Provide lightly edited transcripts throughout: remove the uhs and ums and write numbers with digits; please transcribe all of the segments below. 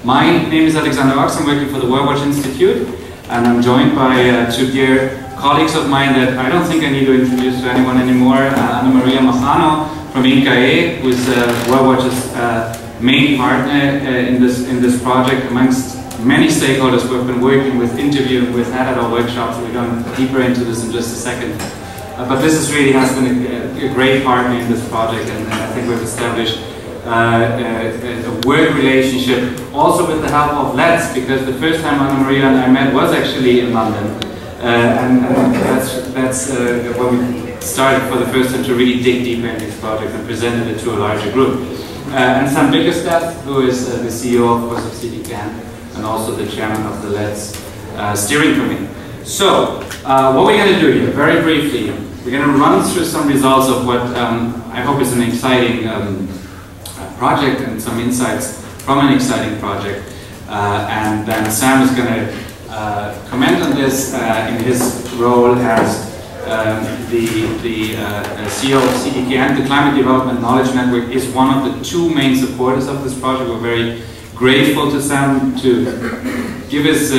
My name is Alexander Ochs. I'm working for the Worldwatch Institute, and I'm joined by two dear colleagues of mine that I don't think I need to introduce to anyone anymore. Ana Maria Majano from INCAE, who is Worldwatch's main partner in this project, amongst many stakeholders who have been working with, interviewing with, had at our workshops. We're going deeper into this in just a second. But this really has been a great partner in this project, and I think we've established a work relationship, also with the help of LEDs, because the first time Ana Maria and I met was actually in London, and that's when we started for the first time to really dig deeper into this project and presented it to a larger group. And Sam Bickerstaff, who is the CEO, of course, of CDCAN, and also the chairman of the LEDs steering committee. So, what we're going to do here, very briefly, we're going to run through some results of what I hope is an exciting project and some insights from an exciting project. And then Sam is going to comment on this in his role as the CEO of CDCAN. The Climate Development Knowledge Network is one of the two main supporters of this project. We're very grateful to Sam to give his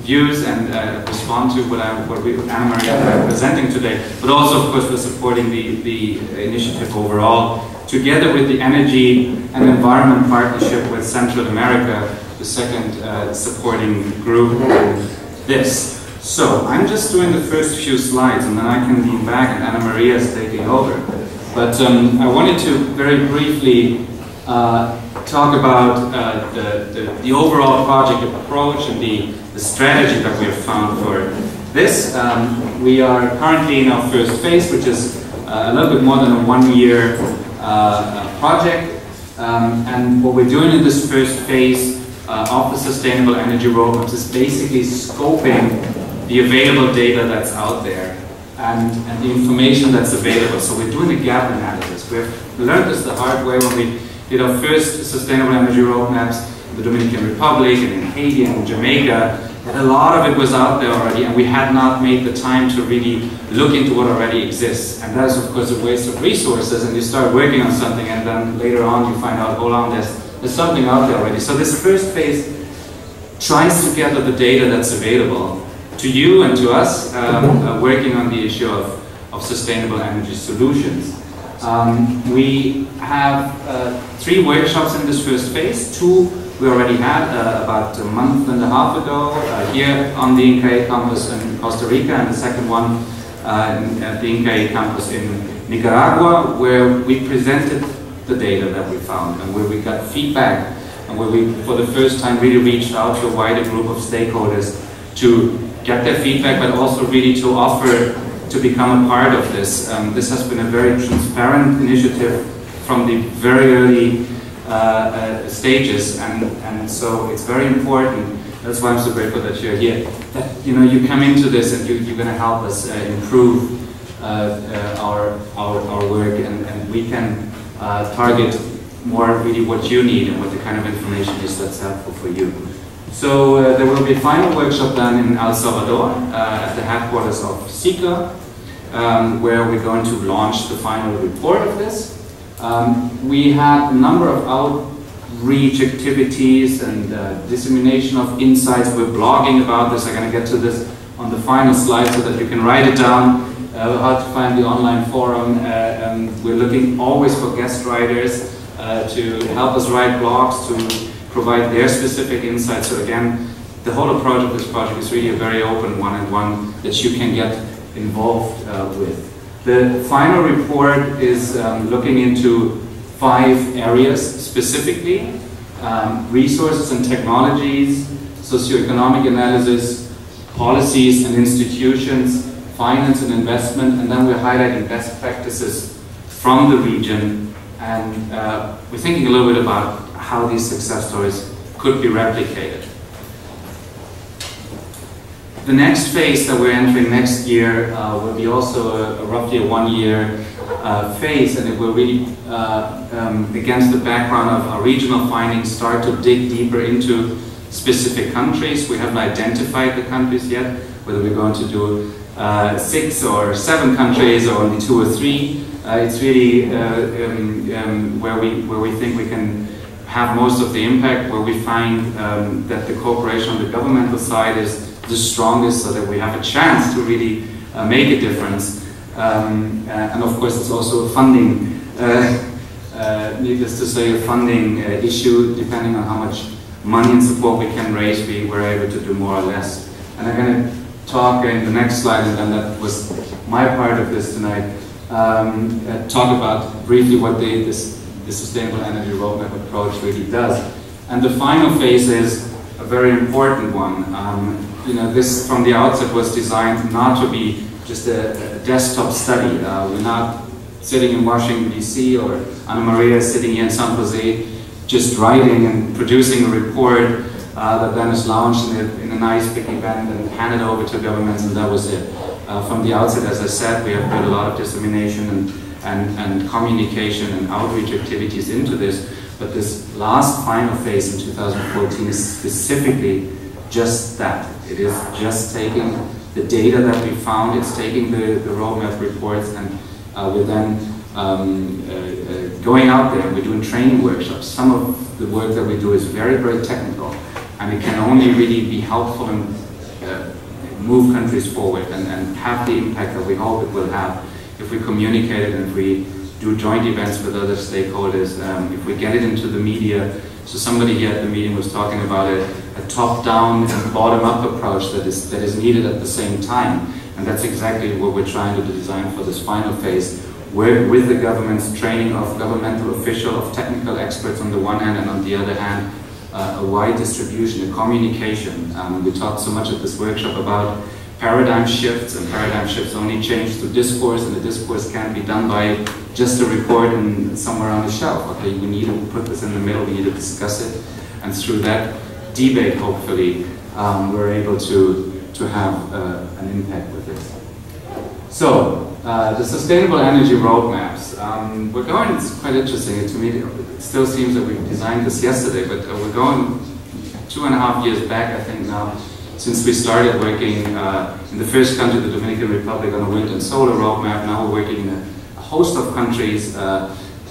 views and respond to what Ana Maria are presenting today, but also, of course, for supporting the initiative overall, together with the Energy and Environment Partnership with Central America, the second supporting group in this. So, I'm just doing the first few slides, and then I can lean back and Ana Maria is taking over. But I wanted to very briefly talk about the overall project approach and the strategy that we have found for this. We are currently in our first phase, which is a little bit more than a 1 year project. And what we're doing in this first phase of the Sustainable Energy Roadmaps is basically scoping the available data that's out there and the information that's available. So we're doing a gap analysis. We've learned this the hard way when we did our first Sustainable Energy Roadmaps in the Dominican Republic and in Haiti and Jamaica, and a lot of it was out there already, and we had not made the time to really look into what already exists. And that is, of course, a waste of resources, and you start working on something, and then later on you find out, hold on, there's something out there already. So this first phase tries to gather the data that's available to you and to us, working on the issue of sustainable energy solutions. We have 3 workshops in this first phase. 2 we already had about a month and a half ago here on the INCAE campus in Costa Rica, and the second one at the INCAE campus in Nicaragua, where we presented the data that we found and where we got feedback, and where we, for the first time, really reached out to a wider group of stakeholders to get their feedback, but also really to offer to become a part of this. This has been a very transparent initiative from the very early stages, and so it's very important. That's why I'm so grateful that you're here. That you come into this and you're going to help us improve our work, and we can target more really what you need and what the kind of information is that's helpful for you. So there will be a final workshop done in El Salvador at the headquarters of SICA, where we're going to launch the final report of this. We had a number of outreach activities and dissemination of insights. We're blogging about this. I'm going to get to this on the final slide so that you can write it down, how to find the online forum. We're looking always for guest writers to help us write blogs, to provide their specific insights. So again, the whole approach of this project is really a very open one, and one that you can get involved with. The final report is looking into 5 areas specifically: resources and technologies, socioeconomic analysis, policies and institutions, finance and investment, and then we're highlighting best practices from the region, and we're thinking a little bit about how these success stories could be replicated. The next phase that we're entering next year will be also roughly a 1 year phase, and it will really, against the background of our regional findings, start to dig deeper into specific countries. We haven't identified the countries yet, whether we're going to do 6 or 7 countries or only 2 or 3. It's really where we think we can have most of the impact, where we find that the cooperation on the governmental side is the strongest, so that we have a chance to really make a difference. And of course, it's also a funding, needless to say, a funding issue. Depending on how much money and support we can raise, we're able to do more or less. And I'm going to talk in the next slide, and then that was my part of this tonight, talk about briefly what the Sustainable Energy Roadmap approach really does. And the final phase is a very important one. You know, this from the outset was designed not to be just a desktop study. We're not sitting in Washington, D.C., or Anna Maria sitting here in San Jose, just writing and producing a report that then is launched in a nice big event and handed over to governments, and that was it. From the outset, as I said, we have put a lot of dissemination and communication and outreach activities into this, but this last final phase in 2014 is specifically just that. It is just taking the data that we found, it's taking the roadmap reports, and we're then going out there and we're doing training workshops. Some of the work that we do is very, very technical, and it can only really be helpful and move countries forward and have the impact that we hope it will have if we communicate it and if we do joint events with other stakeholders, if we get it into the media. So somebody here at the meeting was talking about a top-down and bottom-up approach that is needed at the same time. And that's exactly what we're trying to design for this final phase, where with the government's training of governmental officials, of technical experts on the one hand, and on the other hand, a wide distribution, a communication. We talked so much at this workshop about paradigm shifts, and paradigm shifts only change through discourse, and the discourse can't be done by just a report and somewhere on the shelf. Okay, we need to put this in the middle, we need to discuss it, and through that debate, hopefully, we're able to have an impact with this. So, the sustainable energy roadmaps. We're going, it's quite interesting to me, it still seems that we designed this yesterday, but we're going 2.5 years back, I think now, since we started working in the first country, the Dominican Republic, on a wind and solar roadmap. Now we're working in a host of countries,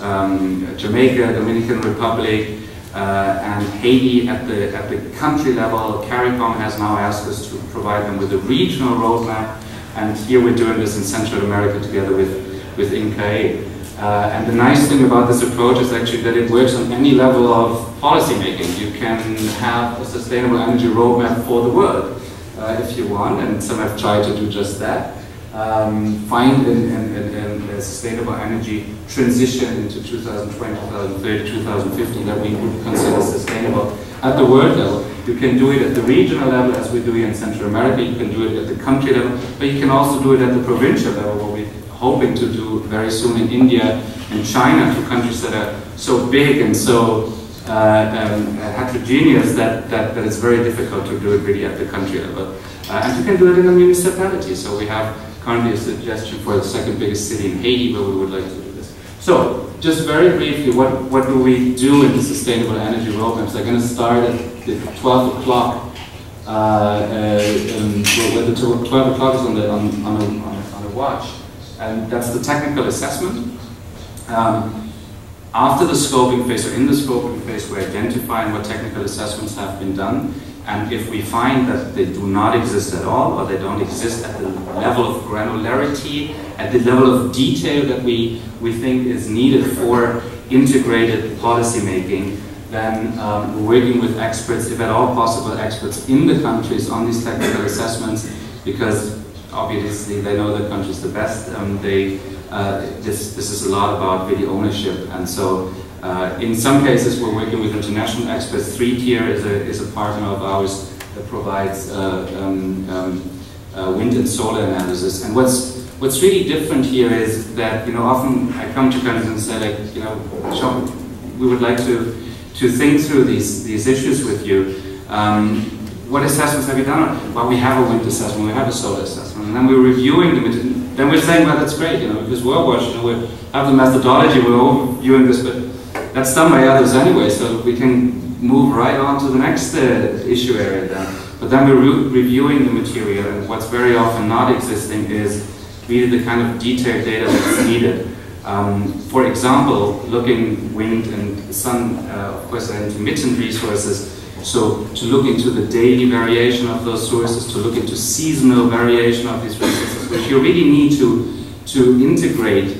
Jamaica, Dominican Republic, and Haiti at the country level. CARICOM has now asked us to provide them with a regional roadmap, and here we're doing this in Central America together with INCAE. And the nice thing about this approach is actually that it works on any level of policy making. You can have a sustainable energy roadmap for the world if you want, and some have tried to do just that. Find a sustainable energy transition into 2020, 2030, 2050 that we would consider sustainable at the world level. You can do it at the regional level, as we do here in Central America. You can do it at the country level, but you can also do it at the provincial level, what we're hoping to do very soon in India and China, two countries that are so big and so heterogeneous that it's very difficult to do it really at the country level. And you can do it in a municipality. So we have currently a suggestion for the second biggest city in Haiti where we would like to do this. So, just very briefly, what do we do in the sustainable energy roadmaps? They're going to start at the 12 o'clock. Where the 12 o'clock is on the watch, and that's the technical assessment. After the scoping phase, or in the scoping phase, we're identifying what technical assessments have been done, and if we find that they do not exist at all, or they don't exist at the level of granularity, at the level of detail that we think is needed for integrated policy making, then we're working with experts, if at all possible, experts in the countries on these technical assessments, because obviously they know their countries the best. This is a lot about really ownership, and so in some cases we're working with international experts. 3Tier is a partner of ours that provides wind and solar analysis. And what's really different here is that, you know, often I come to countries and say, like, you know, Sean, we would like to think through these issues with you. What assessments have you done? Well, we have a wind assessment, we have a solar assessment, and then we're reviewing them. Then we're saying, well, that's great, you know, because Worldwatch, you know, we have the methodology, we're overviewing this, but that's done by others anyway, so we can move right on to the next issue area then. But then we're reviewing the material, and what's very often not existing is really the kind of detailed data that's needed For example, looking wind and sun, of course, are intermittent resources. So to look into the daily variation of those sources, to look into seasonal variation of these resources, which you really need to integrate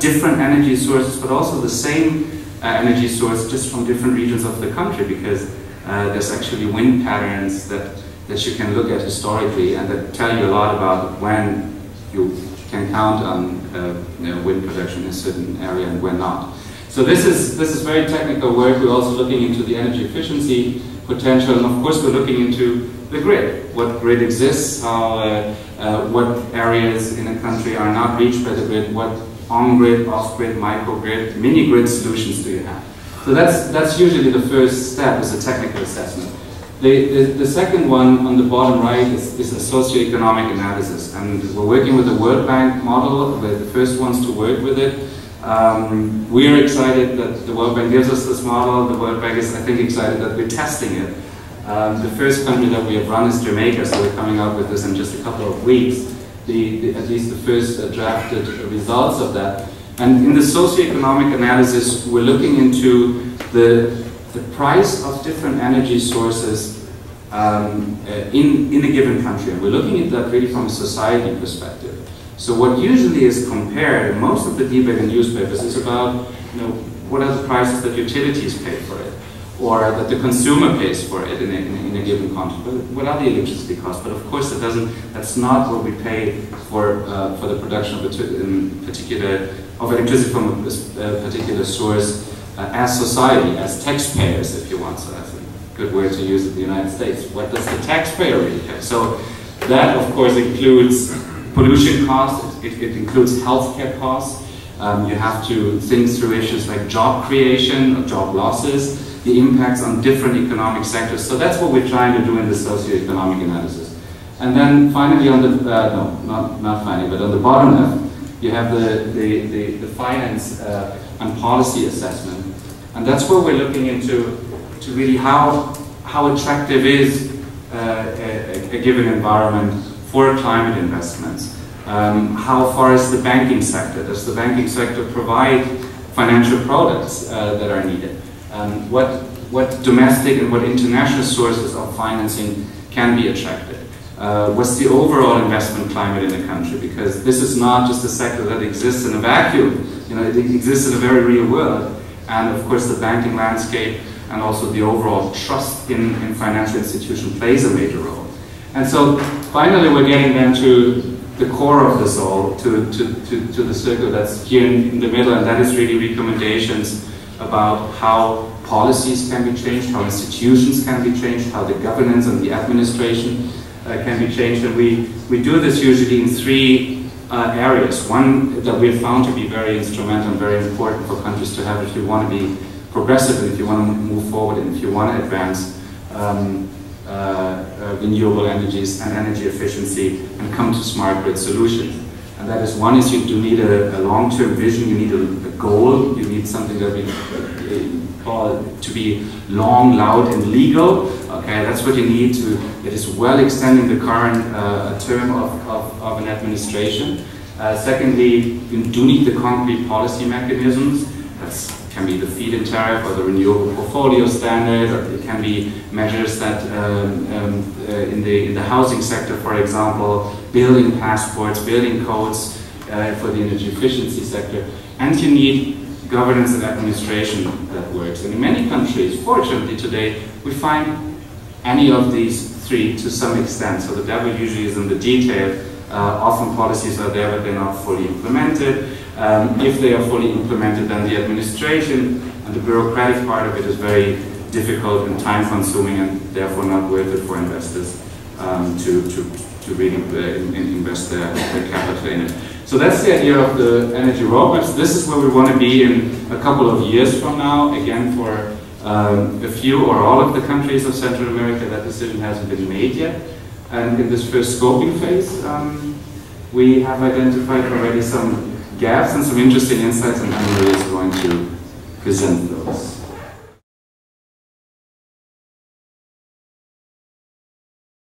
different energy sources, but also the same energy source just from different regions of the country, because there's actually wind patterns that you can look at historically and that tell you a lot about when you can count on wind production in a certain area and when not. So this is very technical work. We're also looking into the energy efficiency potential, and of course we're looking into the grid. What grid exists, how, what areas in a country are not reached by the grid, what on-grid, off-grid, microgrid, mini-grid solutions do you have? So that's usually the first step, is a technical assessment. The second one on the bottom right is a socioeconomic analysis, and we're working with the World Bank model. We're the first ones to work with it. We're excited that the World Bank gives us this model. The World Bank is, I think, excited that we're testing it. The first country that we have run is Jamaica, so we're coming out with this in just a couple of weeks. At least the first drafted results of that. And in the socioeconomic analysis, we're looking into the price of different energy sources in a given country. And we're looking at that really from a society perspective. So what usually is compared in most of the debate in newspapers is about, what are the prices that utilities pay for it, or that the consumer pays for it in a given country. But what are the electricity costs? But of course, that's not what we pay for the production of electricity from a particular source as society, as taxpayers, if you want. So that's a good word to use in the United States. What does the taxpayer really pay? So that, of course, includes pollution costs, it includes healthcare costs. You have to think through issues like job creation or job losses, the impacts on different economic sectors. So that's what we're trying to do in the socioeconomic analysis. And then finally on the, not finally, but on the bottom left, you have the finance and policy assessment. And that's where we're looking into really how attractive is a given environment for climate investments. How far is the banking sector? Does the banking sector provide financial products that are needed? What domestic and what international sources of financing can be attracted? What's the overall investment climate in the country? Because this is not just a sector that exists in a vacuum. It exists in a very real world. And of course the banking landscape and also the overall trust in financial institutions plays a major role. And so finally we're getting then to the core of this all, to the circle that's here in the middle, and that is really recommendations about how policies can be changed, how institutions can be changed, how the governance and the administration can be changed. And we do this usually in three areas. One that we've found to be very instrumental and very important for countries to have if you want to be progressive, and if you want to move forward, and if you want to advance renewable energies and energy efficiency and come to smart grid solutions. And that is, one is you do need a long-term vision, you need a goal, you need something that we call to be long, loud and legal. Okay, that's what you need it is well extending the current term of an administration. Secondly, you do need the concrete policy mechanisms. That can be the feed-in tariff or the renewable portfolio standard, or it can be measures that in the housing sector, for example, building passports, building codes for the energy efficiency sector. And you need governance and administration that works. And in many countries, fortunately today, we find any of these three to some extent. So the devil usually is in the detail. Often policies are there, but they're not fully implemented. If they are fully implemented, then the administration and the bureaucratic part of it is very difficult and time-consuming, and therefore not worth it for investors to really invest their capital in it. So that's the idea of the energy roadmaps. This is where we want to be in a couple of years from now. Again, for a few or all of the countries of Central America, that decision hasn't been made yet. And in this first scoping phase, we have identified already some gaps and some interesting insights, and Anne-Marie is going to present those.